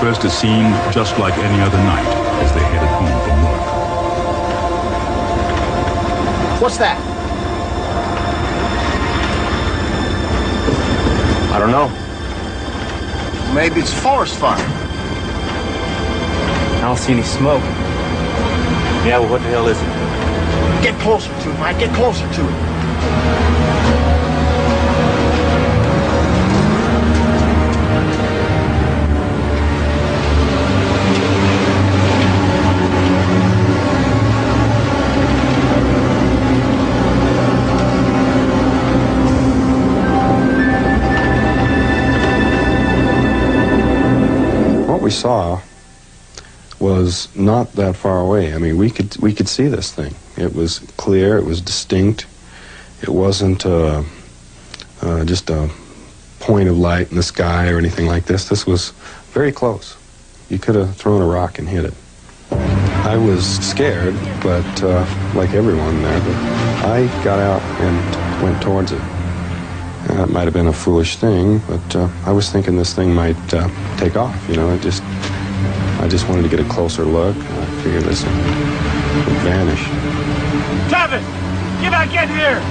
first it seemed just like any other night as they headed home from work. What's that? I don't know. Maybe it's forest fire. I don't see any smoke. Yeah, well, what the hell is it? Get closer to it, Mike. Get closer to it. What we saw was not that far away. I mean, we could see this thing. It was clear. It was distinct. It wasn't just a point of light in the sky or anything like this. This was very close. You could have thrown a rock and hit it. I was scared, but like everyone there, but I got out and went towards it. It might have been a foolish thing, but I was thinking this thing might take off. You know, I just wanted to get a closer look. I figured this would vanish. Travis, get back in here!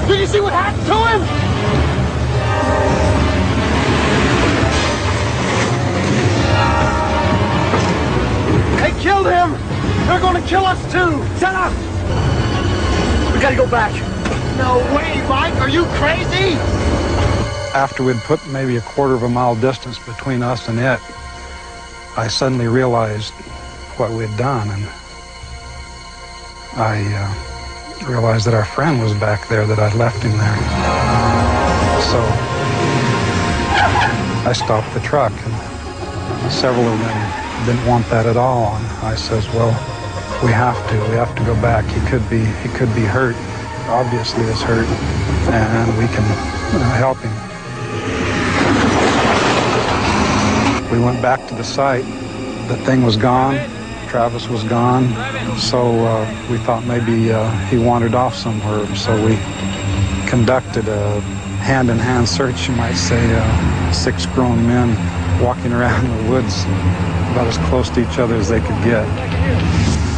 Did you see what happened to him? They killed him! They're gonna kill us too! Shut up! We gotta go back. No way, Mike! Are you crazy? After we'd put maybe a quarter of a mile distance between us and it, I suddenly realized what we had done, and I realized that our friend was back there, that I'd left him there. So I stopped the truck, and several of them didn't want that at all. And I says, well, we have to go back. He could be hurt, obviously is hurt, and we can help him. We went back to the site. The thing was gone. Travis was gone, so we thought maybe he wandered off somewhere. So we conducted a hand-in-hand search, you might say, 6 grown men walking around in the woods about as close to each other as they could get.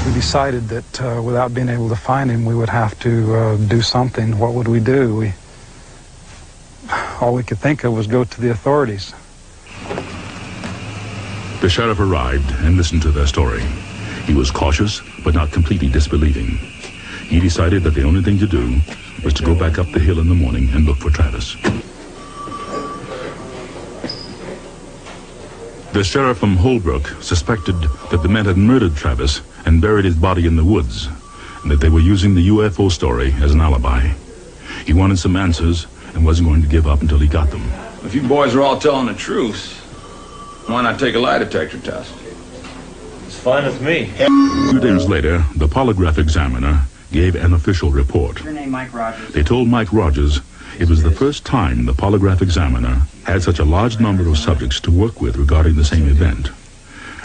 We decided that without being able to find him, we would have to do something. What would we do? All we could think of was go to the authorities. The sheriff arrived and listened to their story. He was cautious, but not completely disbelieving. He decided that the only thing to do was to go back up the hill in the morning and look for Travis. The sheriff from Holbrook suspected that the men had murdered Travis and buried his body in the woods, and that they were using the UFO story as an alibi. He wanted some answers and wasn't going to give up until he got them. If you boys are all telling the truth, why not take a lie detector test? It's fine with me. 2 days later, the polygraph examiner gave an official report. Your name, Mike Rogers. They told Mike Rogers it was the first time the polygraph examiner had such a large number of subjects to work with regarding the same event,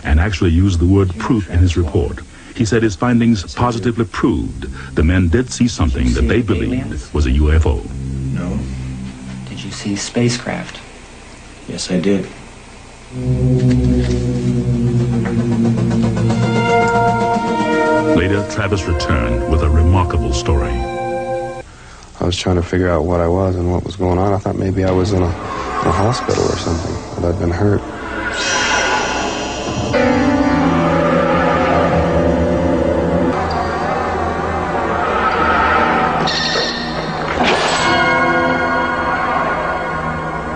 and actually used the word proof in his report. He said his findings positively proved the men did see something that they believed was a UFO. No. Did you see spacecraft? Yes, I did. Later, Travis returned with a remarkable story. I was trying to figure out what I was and what was going on. I thought maybe I was in a hospital or something, that I'd been hurt.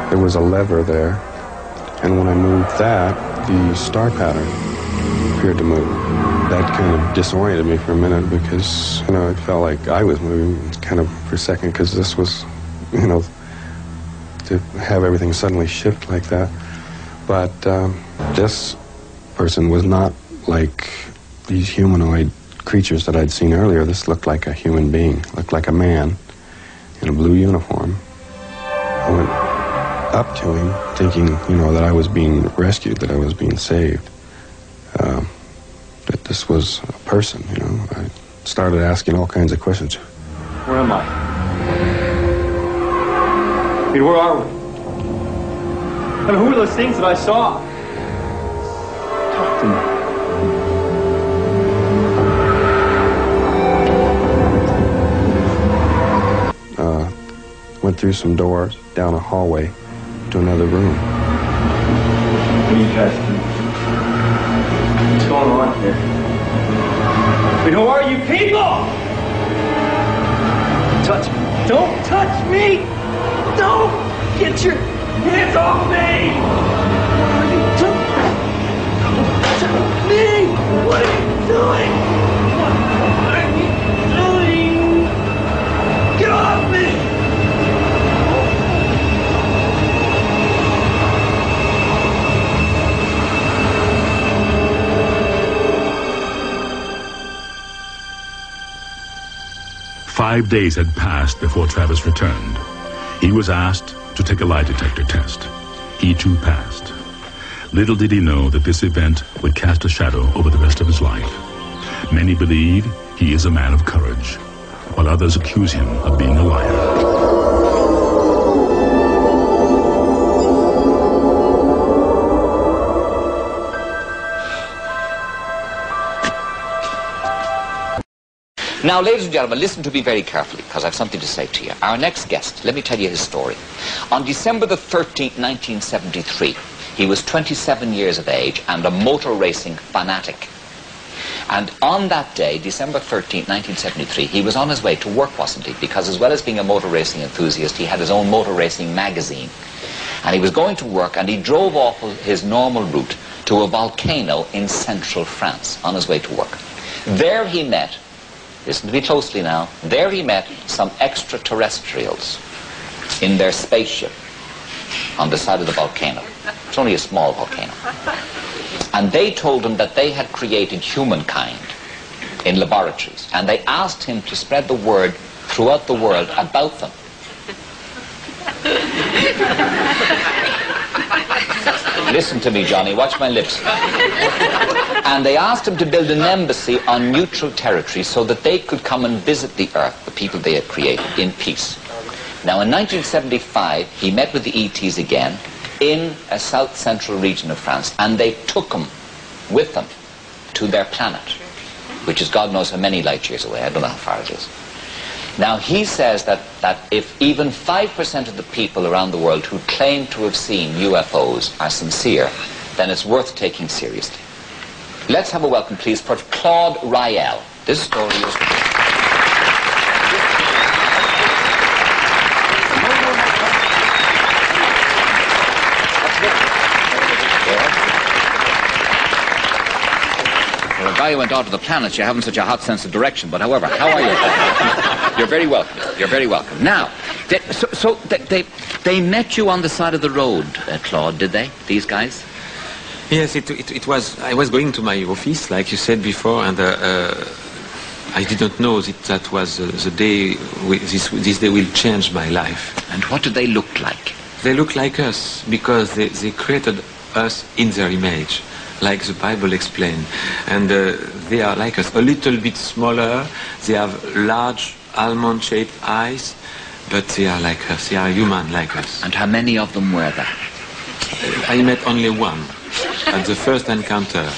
There was a lever there, and when I moved that, the star pattern appeared to move. That kind of disoriented me for a minute because, you know, it felt like I was moving kind of for a second, because this was, you know, to have everything suddenly shift like that. But this person was not like these humanoid creatures that I'd seen earlier. This looked like a human being, looked like a man in a blue uniform. I went up to him, thinking, that I was being rescued, that I was being saved, that this was a person, I started asking all kinds of questions. Where am I? I mean, where are we? I mean, who are those things that I saw? Talk to me. Went through some doors, down a hallway, to another room. What are you guys doing? What's going on here? I mean, who are you people? Touch me. Don't touch me! Don't! Get your hands off me! Don't touch me! What are you doing? What are you doing? Get off me! 5 days had passed before Travis returned. He was asked to take a lie detector test. He too passed. Little did he know that this event would cast a shadow over the rest of his life. Many believe he is a man of courage, while others accuse him of being a liar. Now, ladies and gentlemen, listen to me very carefully, because I have something to say to you. Our next guest, let me tell you his story. On December the 13th, 1973, he was 27 years of age and a motor racing fanatic. And on that day, December 13th, 1973, he was on his way to work, wasn't he? Because as well as being a motor racing enthusiast, he had his own motor racing magazine. And he was going to work, and he drove off his normal route to a volcano in central France on his way to work. There he met, listen to me closely now, there he met some extraterrestrials in their spaceship on the side of the volcano. It's only a small volcano. And they told him that they had created humankind in laboratories, and they asked him to spread the word throughout the world about them. Listen to me, Johnny, watch my lips. And they asked him to build an embassy on neutral territory so that they could come and visit the Earth, the people they had created, in peace. Now, in 1975, he met with the ETs again in a south-central region of France, and they took him with them to their planet, which is God knows how many light years away. I don't know how far it is. Now, he says that if even 5% of the people around the world who claim to have seen UFOs are sincere, then it's worth taking seriously. Let's have a welcome, please, for Claude Riel. This story is... For a guy who went out to the planets, you haven't such a hot sense of direction, but however, how are you? You're very welcome. You're very welcome. Now, they met you on the side of the road, Claude, did they, these guys? Yes, it was. I was going to my office, like you said before, and I didn't know that was the day. This day will change my life. And what did they look like? They look like us because they created us in their image, like the Bible explained, and they are like us, a little bit smaller. They have large almond-shaped eyes, but they are like us. They are human like us. And how many of them were there? I met only one. At the first encounter.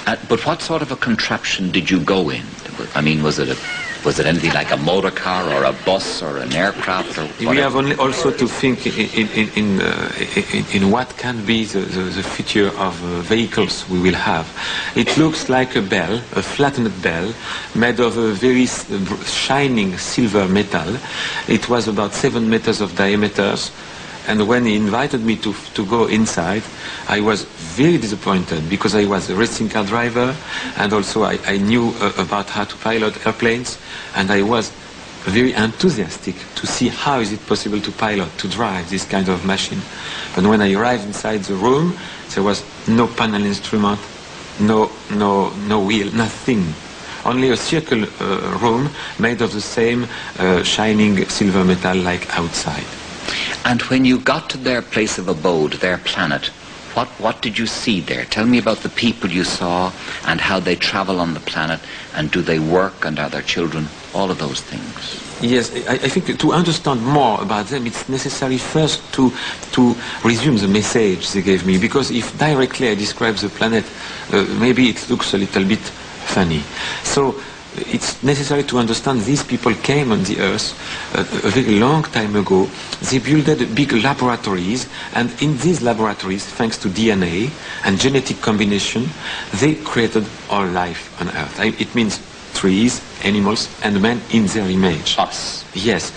But what sort of a contraption did you go in? I mean, was it anything like a motor car or a bus or an aircraft or whatever? We have only also to think in what can be the future of vehicles we will have. It looks like a bell, a flattened bell, made of a very shining silver metal. It was about 7 meters of diameter. And when he invited me to go inside, I was very disappointed because I was a racing car driver, and also I knew about how to pilot airplanes, and I was very enthusiastic to see how is it possible to pilot, to drive this kind of machine. But when I arrived inside the room, there was no panel instrument, no wheel, nothing. Only a circle room made of the same shining silver metal like outside. And when you got to their place of abode, their planet, what did you see there? Tell me about the people you saw and how they travel on the planet, and do they work, and are there children, all of those things. Yes, I think to understand more about them, it's necessary first to resume the message they gave me, because if directly I describe the planet, maybe it looks a little bit funny. So it's necessary to understand these people came on the Earth a very long time ago. They built big laboratories, and in these laboratories, thanks to DNA and genetic combination, they created all life on Earth. It means trees, animals, and men in their image. Us. Yes.